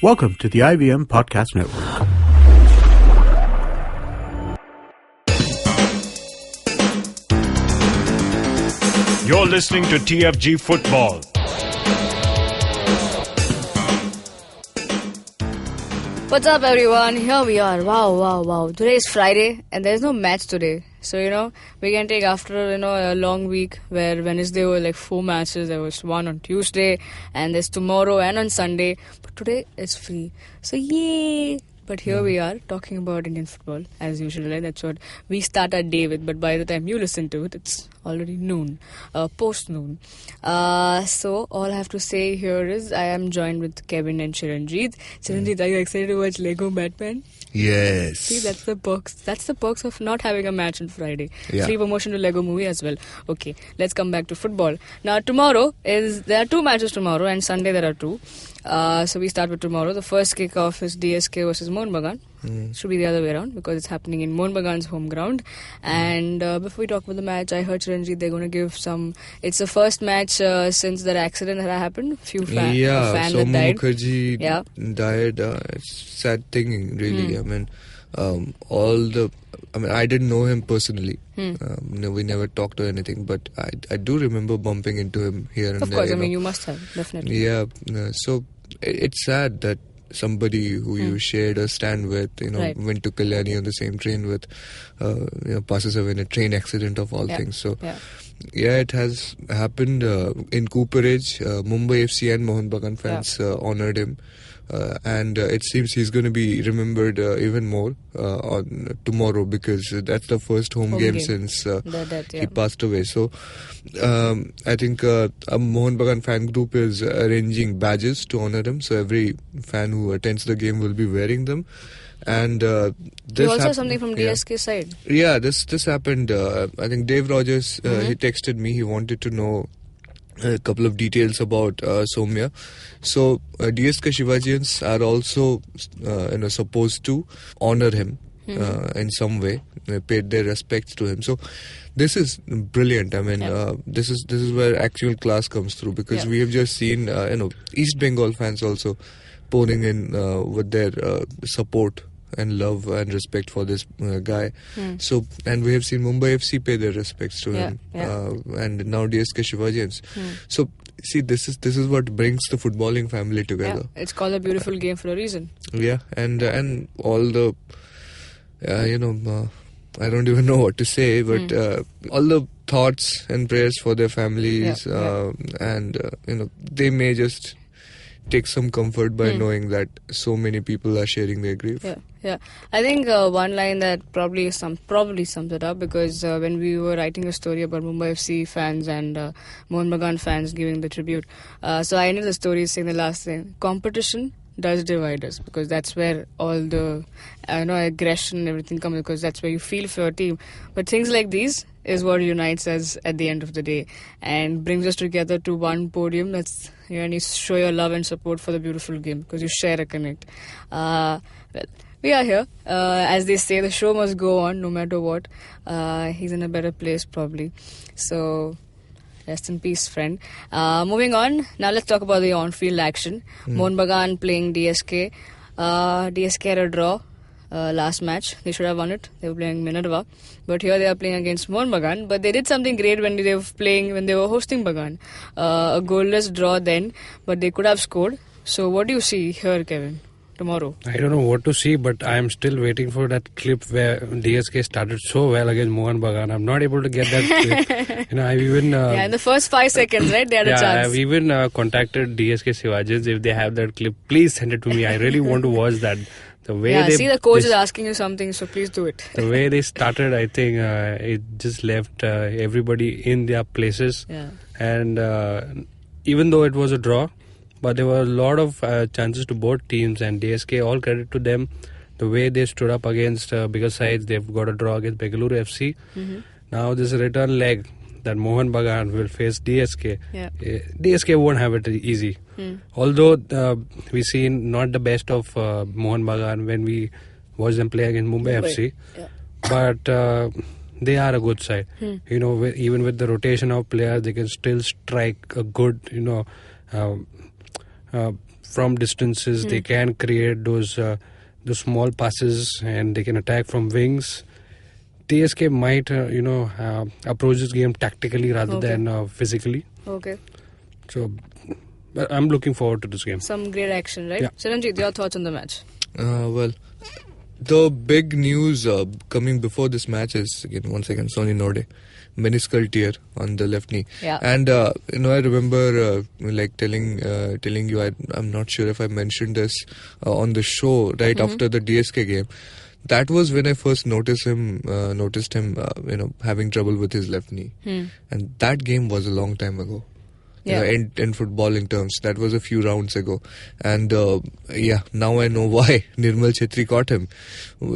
Welcome to the IVM Podcast Network. You're listening to TFG Football. What's up, everyone? Here we are. Wow. Today is Friday and there's no match today. So, we can take after, a long week where Wednesday were like 4 matches. There was one on Tuesday and there's tomorrow and on Sunday. But today is free. So, yay! But here we are talking about Indian football as usual. And that's what we start our day with. But by the time you listen to it, it's already noon, post-noon. So all I have to say here is I am joined with Kevin and Chiranjeet. Chiranjeet, are you excited to watch Lego Batman? Yes. See, that's the perks. That's the perks of not having a match on Friday. Yeah. Free promotion to Lego movie as well. Okay, let's come back to football. Now, there are 2 matches tomorrow and Sunday there are 2. So we start with tomorrow. The first kickoff is DSK versus Mohun Bagan. Should be the other way around because it's happening in Mohun Bagan's home ground. And before we talk about the match, I heard Chiranjeet they're going to give some. It's the first match since that accident that happened. Few fan that Soumya died. Mukherjee died. It's sad thing, really. I didn't know him personally. We never talked or anything, but I do remember bumping into him here and there. Of course, you must have, definitely. Yeah, so it's sad that somebody who you shared a stand with, went to Kalyani on the same train with, passes away in a train accident of all things. So, it has happened in Cooperage. Mumbai FC and Mohun Bagan fans honoured him. And it seems he's going to be remembered even more on tomorrow because that's the first home game since he passed away. So I think a Mohun Bagan fan group is arranging badges to honour him. So every fan who attends the game will be wearing them. And this also something from DSK side. Yeah, this happened. I think Dave Rogers he texted me. He wanted to know a couple of details about Soumya. So DSK Shivajians are also supposed to honor him in some way. They paid their respects to him. So this is brilliant. This is where actual class comes through because we have just seen East Bengal fans also pouring in with their support and love and respect for this guy. So, and we have seen Mumbai FC pay their respects to him, and now DSK Shivajians. So, see, this is what brings the footballing family together. Yeah, it's called a beautiful game for a reason. Yeah, and all the, I don't even know what to say, but all the thoughts and prayers for their families, and they may just take some comfort by knowing that so many people are sharing their grief. Yeah. I think one line that probably sums it up because when we were writing a story about Mumbai FC fans and Mohun Bagan fans giving the tribute, so I ended the story saying the last thing: competition does divide us because that's where all the aggression and everything comes because that's where you feel for your team. But things like these is what unites us at the end of the day and brings us together to one podium. That's and you show your love and support for the beautiful game because you share a connect. We are here. As they say, the show must go on no matter what. He's in a better place probably. So rest in peace, friend. Moving on. Now let's talk about the on-field action. Mohun Bagan playing DSK. DSK had a draw last match. They should have won it. They were playing Minerva. But here they are playing against Mohun Bagan. But they did something great when they were hosting Bagan. A goalless draw then. But they could have scored. So what do you see here, Kevin? Tomorrow. I don't know what to see, but I am still waiting for that clip where DSK started so well against Mohun Bagan. I'm not able to get that clip. I've even... in the first 5 seconds, right? They had a chance. I've even contacted DSK Shivajians. If they have that clip, please send it to me. I really want to watch that. The way the coach is asking you something, so please do it. The way they started, I think it just left everybody in their places. Yeah. And even though it was a draw, but there were a lot of chances to both teams, and DSK, all credit to them. The way they stood up against bigger sides, they've got a draw against Bengaluru FC. Now this return leg that Mohun Bagan will face DSK. DSK won't have it easy. Although we seen not the best of Mohun Bagan when we watched them play against Mumbai FC. But they are a good side. Even with the rotation of players, they can still strike a good, from distances. They can create those small passes and they can attack from wings. DSK might, approach this game tactically rather than physically. Okay. So, I'm looking forward to this game. Some great action, right? Yeah. Chiranjeev, your thoughts on the match? Well, the big news coming before this match is, once again, Sony Norde. Meniscal tear on the left knee. Yeah. And, I remember telling you, I'm not sure if I mentioned this on the show right after the DSK game. That was when I first noticed him, having trouble with his left knee. And that game was a long time ago. Yeah. In footballing terms, that was a few rounds ago, and now I know why Nirmal Chhetri caught him.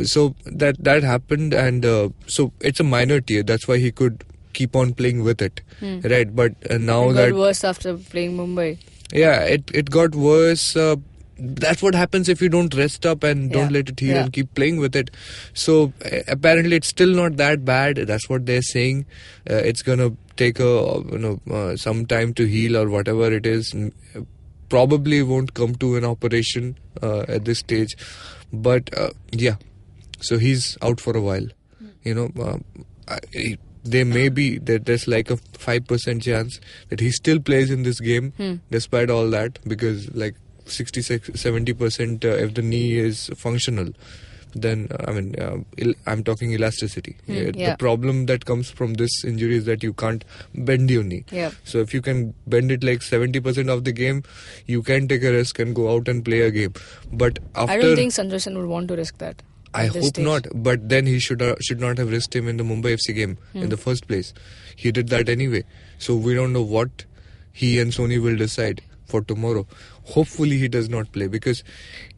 So that happened, and so it's a minor tear. That's why he could keep on playing with it, right? But now It that got worse after playing Mumbai. yeah, it got worse. That's what happens if you don't rest up and don't let it heal and keep playing with it. So apparently it's still not that bad. That's what they're saying. It's gonna take some time to heal or whatever it is. Probably won't come to an operation at this stage. But so he's out for a while. There may be there's like a 5% chance that he still plays in this game despite all that, because like 60-70% if the knee is functional, then I'm talking elasticity. The problem that comes from this injury is that you can't bend your knee. So if you can bend it like 70% of the game, you can take a risk and go out and play a game. But after, I don't think Sanjay Sen would want to risk that. I hope not, but then he should not have risked him in the Mumbai FC game in the first place. He did that anyway. So we don't know what he and Sony will decide for tomorrow. Hopefully he does not play, because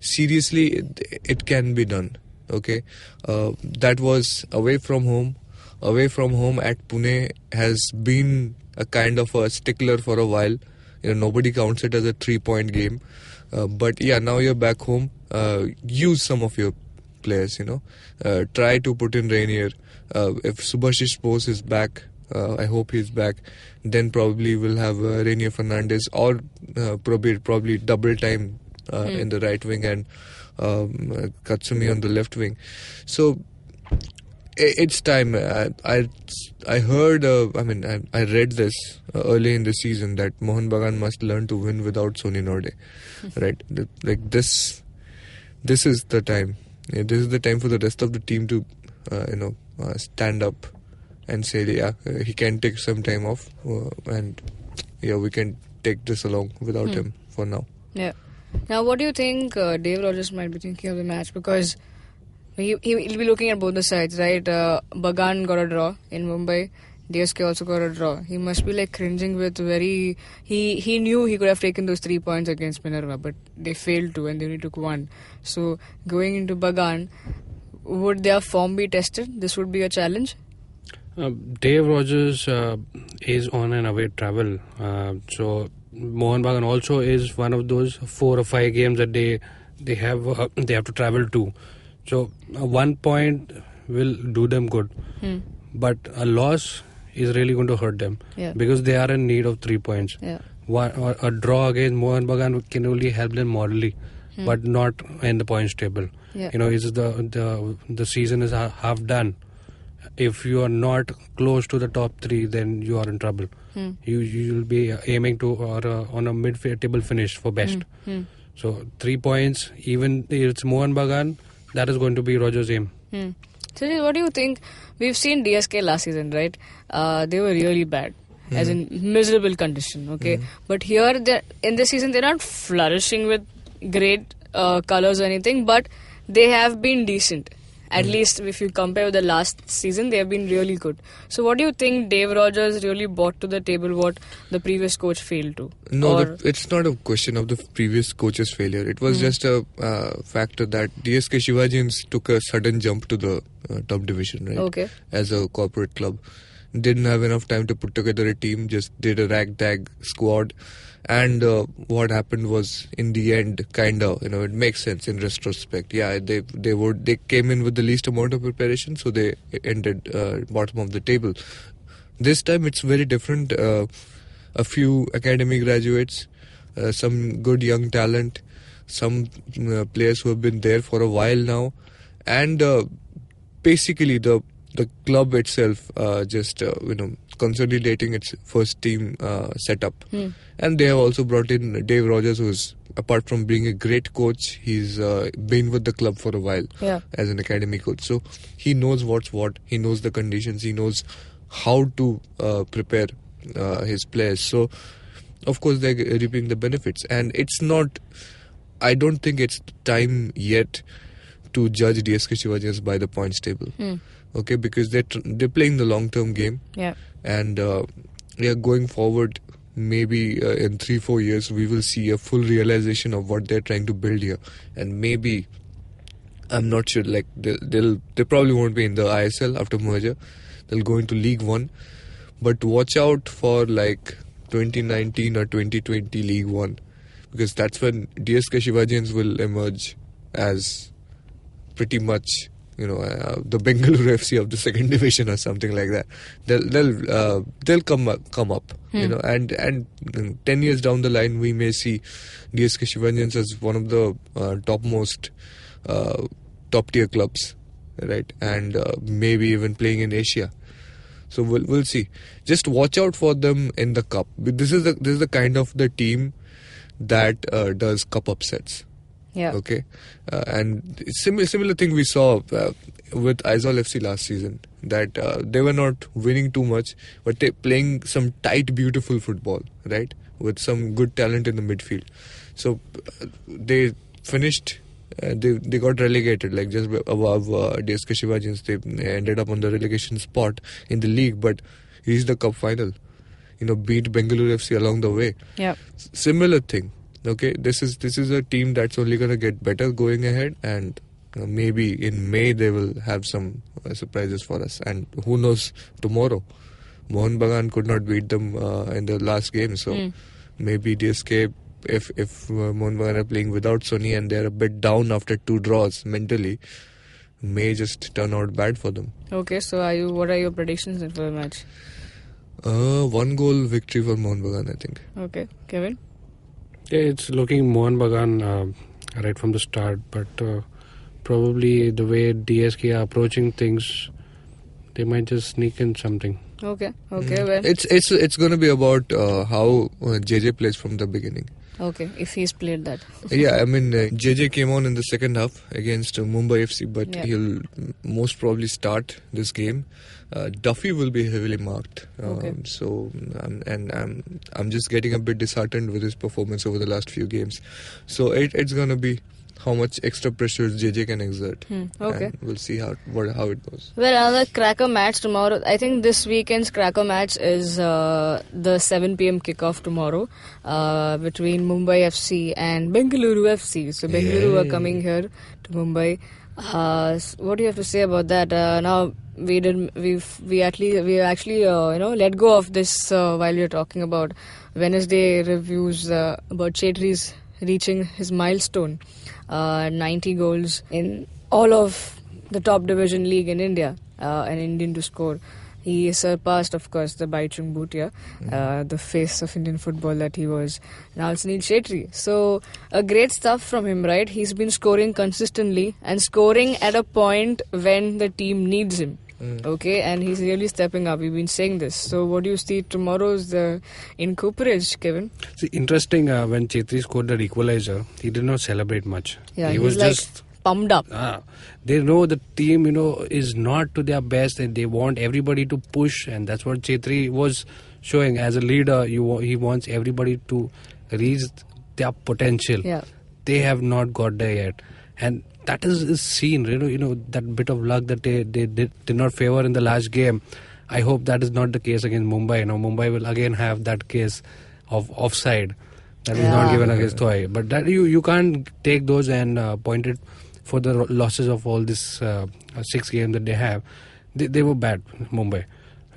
seriously it can be done. Okay, that was away from home. Away from home at Pune has been a kind of a stickler for a while. Nobody counts it as a 3-point game. But now you're back home. Use some of your players. Try to put in Rainier. If Subhashish Bose is back, I hope he's back. Then probably we'll have Rainier Fernandez or probably double time in the right wing and Katsumi on the left wing. So it's time. I heard. I read this early in the season that Mohun Bagan must learn to win without Sony Norde. Right? Like this is the time. This is the time for the rest of the team to stand up and say, he can take some time off, and we can take this along without him for now. Yeah. Now, what do you think Dave Rogers might be thinking of the match? Because he'll be looking at both the sides, right? Bagan got a draw in Mumbai. DSK also got a draw. He must be like cringing with he knew he could have taken those 3 points against Minerva, but they failed to, and they only took 1. So going into Bagan, would their form be tested? This would be a challenge. Dave Rogers is on an away travel, so Mohun Bagan also is one of those 4 or 5 games that they have to travel to. So 1 point will do them good, but a loss is really going to hurt them because they are in need of 3 points. A draw against Mohun Bagan can only help them morally, but not in the points table. It's the season is half done. If you are not close to the top 3, then you are in trouble. You will be aiming to on a mid-table finish for best. So 3 points, even if it's Mohun Bagan, that is going to be Rogers' aim. So what do you think? We've seen DSK last season, right? They were really bad, as in miserable condition. Okay, but here in this season they're not flourishing with great colours or anything, but they have been decent. At least if you compare with the last season, they have been really good. So what do you think Dave Rogers really brought to the table what the previous coach failed to? No, it's not a question of the previous coach's failure. It was just a factor that DSK Shivajians took a sudden jump to the top division, right? Okay. As a corporate club. Didn't have enough time to put together a team, just did a ragtag squad. And what happened was, in the end, it makes sense in retrospect. Yeah, they came in with the least amount of preparation, so they ended bottom of the table. This time it's very different. A few academy graduates, some good young talent, some players who have been there for a while now, and basically the club itself just consolidating its first team setup. And they have also brought in Dave Rogers, who's, apart from being a great coach, he's been with the club for a while as an academy coach. So he knows what's what, he knows the conditions, he knows how to prepare his players. So of course they're reaping the benefits. And it's not, I don't think it's time yet to judge DSK Shivajians by the points table. Okay, because they're playing the long-term game. And going forward, maybe in 3-4 years we will see a full realization of what they're trying to build here. And maybe, I'm not sure, like they probably won't be in the ISL after merger. They'll go into League One, but watch out for like 2019 or 2020 League One, because that's when DSK Shivajians will emerge as pretty much the Bengaluru FC of the second division or something like that. They'll come up, and 10 years down the line we may see DSK Shivajians as one of the topmost top tier clubs, right? And maybe even playing in Asia. So we'll see. Just watch out for them in the cup. This is the kind of the team that does cup upsets. Okay, and similar thing we saw with Aizawl FC last season, that they were not winning too much, but they playing some tight, beautiful football, right, with some good talent in the midfield. So they finished. They got relegated, like just above DSK Shivajians. They ended up on the relegation spot in the league, but reached the cup final. Beat Bengaluru FC along the way. Similar thing. Okay, this is a team that's only going to get better going ahead, and maybe in May they will have some surprises for us. And who knows, tomorrow Mohun Bagan could not beat them in the last game, so maybe DSK, if Mohun Bagan are playing without Sony and they're a bit down after 2 draws mentally, may just turn out bad for them. Okay, so what are your predictions for the match? 1-goal victory for Mohun Bagan, I think. Okay, Kevin? Yeah, it's looking Mohun Bagan right from the start, but probably the way DSK are approaching things, they might just sneak in something. Okay, well. It's going to be about how JJ plays from the beginning. Okay, if he's played that. Yeah, I mean, JJ came on in the second half against Mumbai FC, but he'll most probably start this game. Duffy will be heavily marked. So, I'm just getting a bit disheartened with his performance over the last few games. So, it's going to be how much extra pressure JJ can exert. Okay. And we'll see how it goes. Well, another cracker match tomorrow. I think this weekend's cracker match is the 7 p.m. kickoff tomorrow between Mumbai FC and Bengaluru FC. So Bengaluru are coming here to Mumbai. What do you have to say about that? Now we actually let go of this while we are talking about Wednesday reviews about Chetri's reaching his milestone. 90 goals in all of the top division league in India, an Indian to score. He surpassed, of course, the Baichung Bhutia, the face of Indian football that he was, now Sunil Shetty. So, great stuff from him, right? He's been scoring consistently and scoring at a point when the team needs him. Okay, and he's really stepping up. We've been saying this. So, what do you see tomorrow's in Cooperage, Kevin? See, interesting. When Chetri scored the equalizer, he did not celebrate much. Yeah, he was just pumped up. They know the team, is not to their best, and they want everybody to push, and that's what Chetri was showing as a leader. He wants everybody to reach their potential. Yeah. They have not got there yet, and that is seen. That bit of luck that they did not favor in the last game. I hope that is not the case against Mumbai. Mumbai will again have that case of offside that is not given against Toy. But that you can't take those and point it for the losses of all this 6 games that they have. They were bad, Mumbai.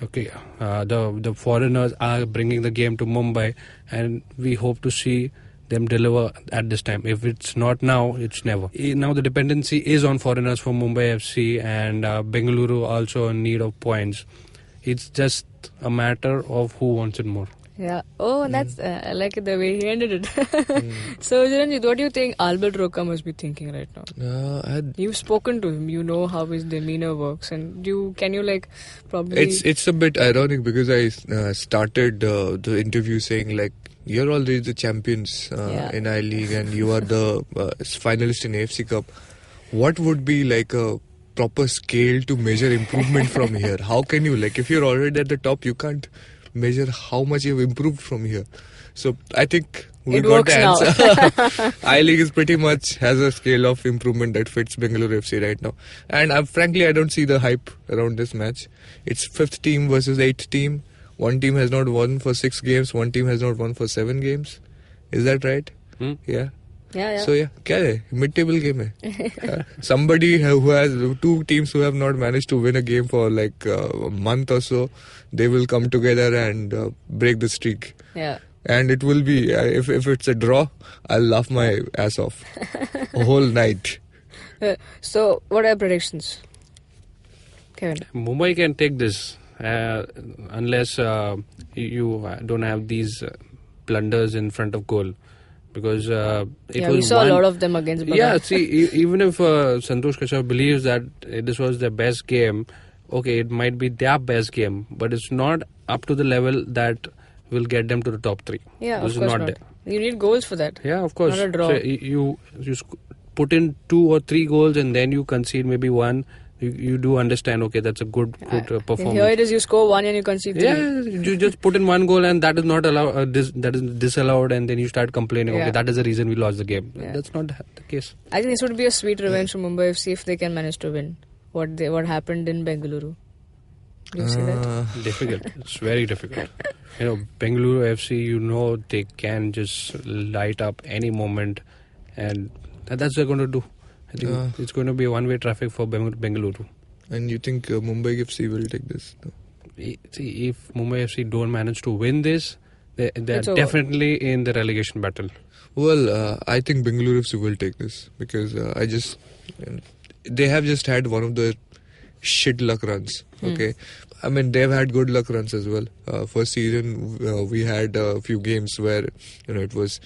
Okay, the foreigners are bringing the game to Mumbai, and we hope to see them deliver at this time. If it's not now, it's never. Now the dependency is on foreigners for Mumbai FC, and Bengaluru also in need of points. It's just a matter of who wants it more. Yeah. Oh, that's I like it the way he ended it. So, Chiranjit, what do you think Albert Roca must be thinking right now? You've spoken to him. You know how his demeanor works, and can you like probably? It's a bit ironic because I started the interview saying like, you're already the champions in I-League and you are the finalist in AFC Cup. What would be like a proper scale to measure improvement from here? How can you, like, if you're already at the top, you can't measure how much you've improved from here. So I think we got the answer. I-League is pretty much has a scale of improvement that fits Bengaluru FC right now. And frankly, I don't see the hype around this match. It's 5th team versus 8th team. One team has not won for 6 games. One team has not won for 7 games. Is that right? Yeah. Yeah. So क्या है? Mid-table game है. Somebody who has 2 teams who have not managed to win a game for like a month or so, they will come together and break the streak. Yeah. And it will be if it's a draw, I'll laugh my ass off a whole night. So, what are your predictions, Kevin? Mumbai can take this unless you don't have these blunders in front of goal. Because we saw a lot of them against Bagan. Yeah, see, even if Santosh Kashyap believes that this was their best game, okay, it might be their best game, but it's not up to the level that will get them to the top 3. Yeah, this of course is not not. there. You need goals for that. Yeah, of course. Not a draw. So you put in 2 or 3 goals and then you concede maybe 1. You do understand, okay, that's a good performance. Here it is, you score 1 and you concede 3. Yeah, you just put in 1 goal and that is not allowed. That is disallowed, and then you start complaining. Okay, that is the reason we lost the game. Yeah. That's not the case. I think this would be a sweet revenge for Mumbai FC if they can manage to win what happened in Bengaluru. Do you see that? Difficult. It's very difficult. Bengaluru FC, they can just light up any moment, and that's what they're going to do. I think it's going to be a one-way traffic for Bengaluru. And you think Mumbai FC will take this? No? See, if Mumbai FC don't manage to win this, they're definitely in the relegation battle. Well, I think Bengaluru FC will take this because they have just had one of the shit luck runs. Okay, I mean they've had good luck runs as well. First season we had a few games where it was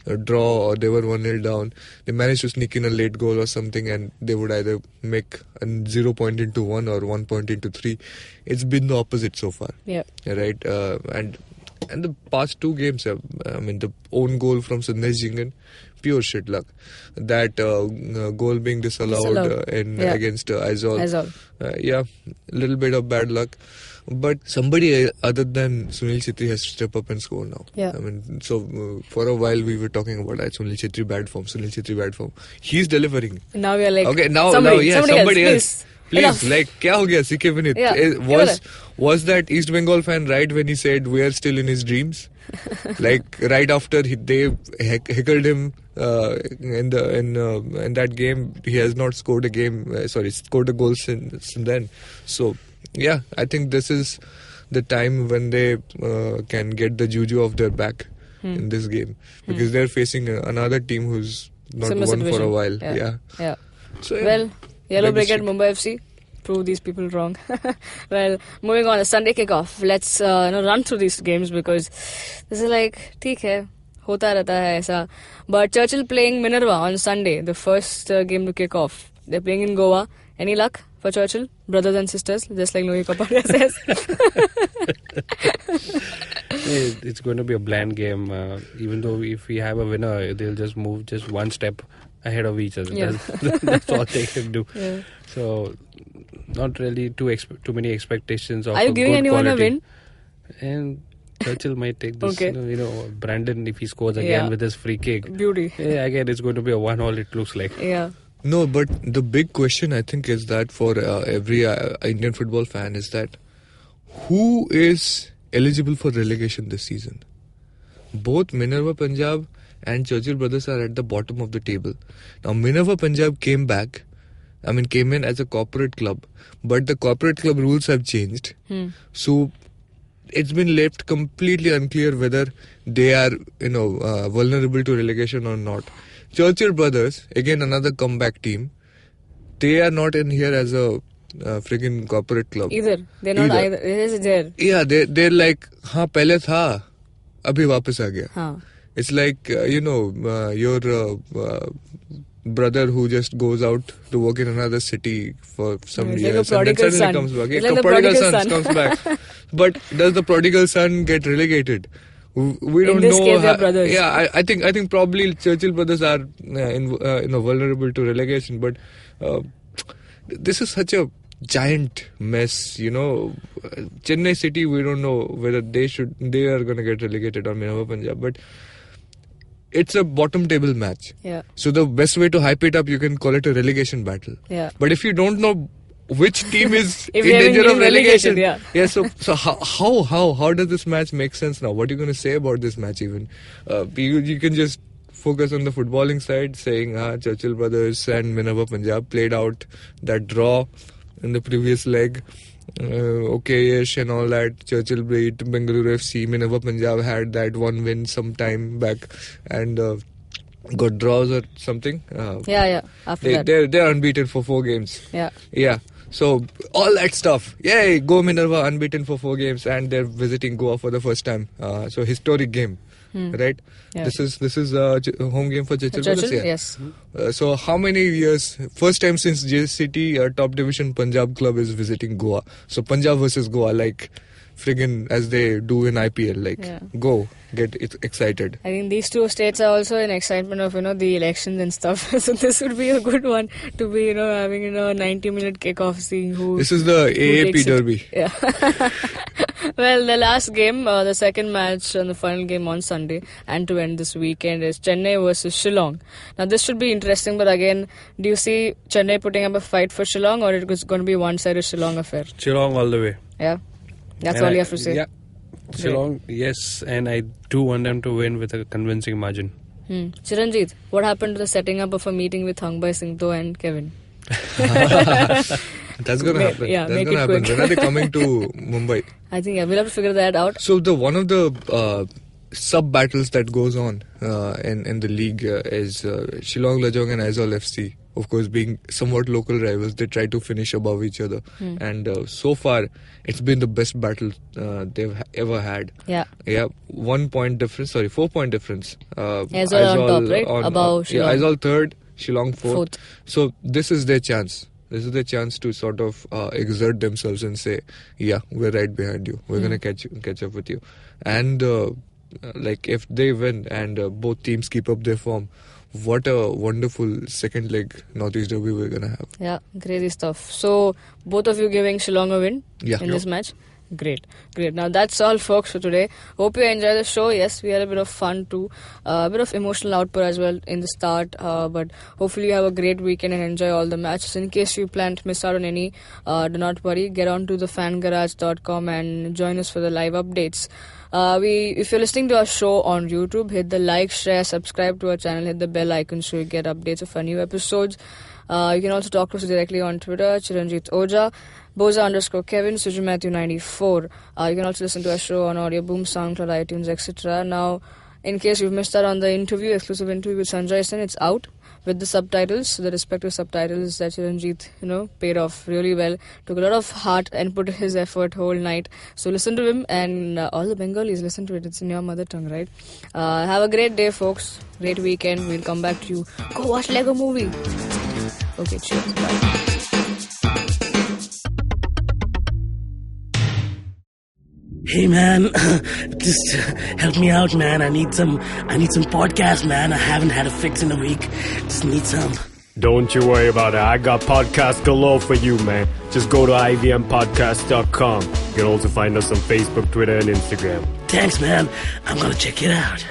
a draw or they were 1-0 down. They managed to sneak in a late goal or something, and they would either make a 0 point into 1 or 1 point into 3. It's been the opposite so far. Yeah. Right. And the past 2 games, the own goal from Sandesh Jingan, pure shit luck. That goal being disallowed. Against Aizawl. A little bit of bad luck. But somebody other than Sunil Chhetri has to step up and score now. Yeah. For a while we were talking about Sunil Chhetri bad form. He's delivering. Now we are like, okay, somebody else. Please, like, kya ho gaya, CK Vinith? Yeah, was that East Bengal fan right when he said we are still in his dreams? Like right after they heckled him in that game, he has not scored a goal since then. So yeah, I think this is the time when they can get the juju off their back in this game, because they're facing another team who's not Similar won situation. for a while. Yeah. So, well, Yellow Brigade Mumbai FC, prove these people wrong. Well, moving on, the Sunday kickoff. Let's run through these games because this is like, theek hai, hota rehta hai aisa. But Churchill playing Minerva on Sunday, the first game to kick off. They're playing in Goa. Any luck for Churchill? Brothers and sisters, just like Nohi Kapadia says. It's going to be a bland game. Even though if we have a winner, they'll just move just one step ahead of each other. Yeah. That's all they can do. Yeah. So, not really too many expectations of Are you giving good anyone quality. a win? And Churchill might take this. Okay. Brandon, if he scores again with his free kick. Beauty. Yeah, again, it's going to be a 1-1, it looks like. Yeah. No, but the big question I think is that for every Indian football fan is that who is eligible for relegation this season? Both Minerva Punjab and Churchill brothers are at the bottom of the table. Now Minerva Punjab came in as a corporate club, but the corporate club rules have changed. So it's been left completely unclear whether they are vulnerable to relegation or not. Churchill brothers, again another comeback team, they are not in here as a friggin' corporate club. Either. They're not either. It is there. Yeah, they're like, pehle tha. अभी वापस आ गया. हाँ. It's like, your brother who just goes out to work in another city for some years and then suddenly comes back. It's like the prodigal son comes back. But does the prodigal son get relegated? We don't in this know. Case, they're brothers. Yeah, I think probably Churchill brothers are vulnerable to relegation. But this is such a giant mess. Chennai City, we don't know whether they are going to get relegated or Minerva Punjab. But it's a bottom table match. Yeah. So the best way to hype it up, you can call it a relegation battle. Yeah. But if you don't know which team is in they're danger of relegation, yeah. So how does this match make sense now? What are you going to say about this match even? You can just focus on the footballing side, saying Churchill brothers and Minerva Punjab played out that draw in the previous leg. Okay-ish and all that. Churchill beat Bengaluru FC. Minerva Punjab had that one win some time back and got draws or something. After that. They're unbeaten for 4 games. Yeah. So all that stuff. Yay, go Minerva, unbeaten for 4 games, and they're visiting Goa for the first time. So historic game. Right? Yeah. This is a home game for Churchill. Yes. So how many years? First time since JCT top division Punjab club is visiting Goa. So Punjab versus Goa, like friggin' as they do in IPL. Go get excited. I think these two states are also in excitement of the elections and stuff. So this would be a good one to be having a 90-minute kickoff, seeing who. This is the AAP Derby. Yeah. Well, the last game, the second match and the final game on Sunday and to end this weekend is Chennai versus Shillong. Now this should be interesting, but again, do you see Chennai putting up a fight for Shillong, or it was going to be one-sided Shillong affair? Shillong all the way. Yeah. That's all you have to say. Yeah. Shillong, yes, and I do want them to win with a convincing margin. Chiranjit, what happened to the setting up of a meeting with Hangbai Singto and Kevin? That's going to happen. Yeah, that's going to happen. quick. When are they coming to Mumbai? I think we'll have to figure that out. So one of the sub battles that goes on in the league is Shillong Lajong and Aizawl FC. Of course, being somewhat local rivals, they try to finish above each other. And so far, it's been the best battle they've ever had. Yeah. 4 point difference. Aizawl on top, right? Above Shillong. Aizawl third, Shillong fourth. So this is their chance. This is their chance to sort of exert themselves and say, yeah, we're right behind you. We're going to catch up with you. And if they win and both teams keep up their form, what a wonderful second leg Northeast Derby we're going to have. Yeah, crazy stuff. So, both of you giving Shillong a win in this match? Great. Now, that's all, folks, for today. Hope you enjoy the show. Yes, we had a bit of fun too. A bit of emotional output as well in the start. But hopefully you have a great weekend and enjoy all the matches. In case you plan to miss out on any, do not worry. Get on to thefangarage.com and join us for the live updates. If you're listening to our show on YouTube, hit the like, share, subscribe to our channel, hit the bell icon so you get updates of our new episodes. You can also talk to us directly on Twitter, Chiranjit Oja, Boza_Kevin, Suju Matthew 94. You can also listen to our show on Audio Boom, SoundCloud, iTunes, etc. Now, in case you've missed out on the exclusive interview with Sanjay Sen, it's out with the subtitles, the respective subtitles that Chiranjit, paid off really well. Took a lot of heart and put his effort whole night. So listen to him, and all the Bengalis, listen to it. It's in your mother tongue, right? Have a great day, folks. Great weekend. We'll come back to you. Go watch Lego Movie. Okay, cheers. Bye. Hey man, just help me out, man. I need some podcasts, man. I haven't had a fix in a week. Just need some. Don't you worry about it. I got podcasts galore for you, man. Just go to ivmpodcast.com. You can also find us on Facebook, Twitter, and Instagram. Thanks, man. I'm gonna check it out.